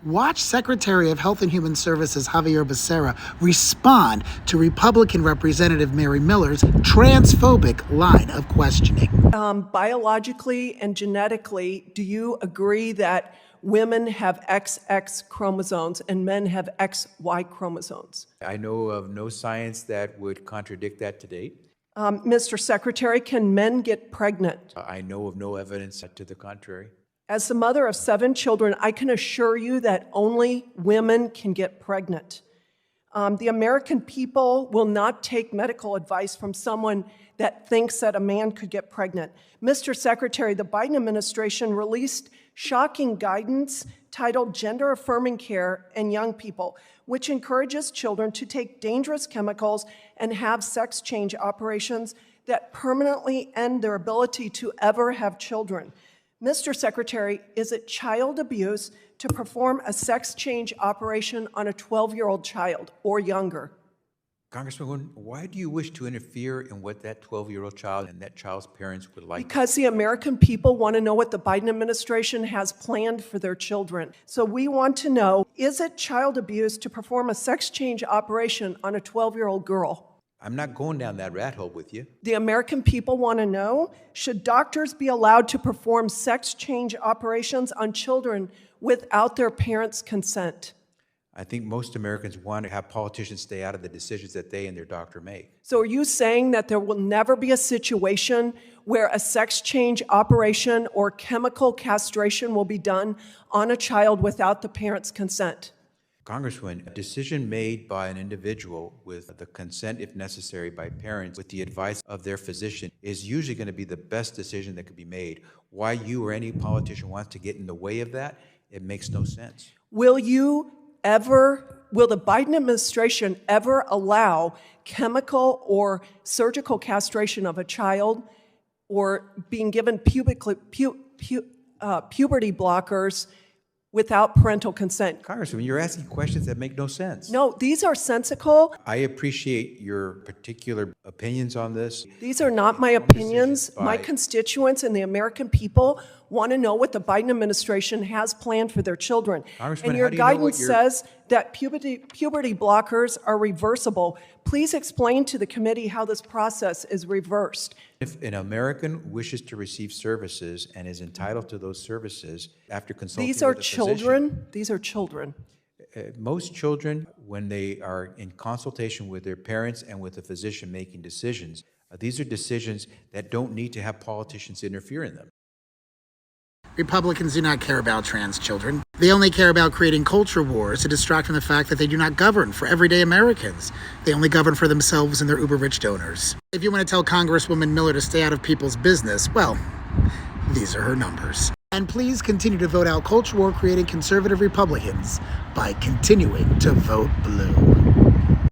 Watch Secretary of Health and Human Services Javier Becerra respond to Republican Representative Mary Miller's transphobic line of questioning. Biologically and genetically, do you agree that women have XX chromosomes and men have XY chromosomes? I know of no science that would contradict that to date. Mr. Secretary, can men get pregnant? I know of no evidence to the contrary. As the mother of 7 children, I can assure you that only women can get pregnant. The American people will not take medical advice from someone that thinks that a man could get pregnant. Mr. Secretary, the Biden administration released shocking guidance titled Gender Affirming Care in Young People, which encourages children to take dangerous chemicals and have sex change operations that permanently end their ability to ever have children. Mr. Secretary, is it child abuse to perform a sex change operation on a 12-year-old child or younger? Congresswoman, why do you wish to interfere in what that 12-year-old child and that child's parents would like? Because the American people want to know what the Biden administration has planned for their children. So we want to know, is it child abuse to perform a sex change operation on a 12-year-old girl? I'm not going down that rat hole with you. The American people want to know, should doctors be allowed to perform sex change operations on children without their parents' consent? I think most Americans want to have politicians stay out of the decisions that they and their doctor make. So are you saying that there will never be a situation where a sex change operation or chemical castration will be done on a child without the parents' consent? Congresswoman, a decision made by an individual with the consent, if necessary, by parents with the advice of their physician is usually going to be the best decision that could be made. Why you or any politician wants to get in the way of that, it makes no sense. Will the Biden administration ever allow chemical or surgical castration of a child or being given puberty blockers without parental consent? Congresswoman, you're asking questions that make no sense. No, these are sensical. I appreciate your particular opinions on this. These are not my opinions. My constituents and the American people want to know what the Biden administration has planned for their children. Congressman, and your how do you know guidance says that puberty blockers are reversible. Please explain to the committee how this process is reversed. If an American wishes to receive services and is entitled to those services after consulting with a physician, These are children. Most children, when they are in consultation with their parents and with a physician making decisions, these are decisions that don't need to have politicians interfere in them. Republicans do not care about trans children. They only care about creating culture wars to distract from the fact that they do not govern for everyday Americans. They only govern for themselves and their uber-rich donors. If you want to tell Congresswoman Miller to stay out of people's business, well, these are her numbers. And please continue to vote out culture war creating conservative Republicans by continuing to vote blue.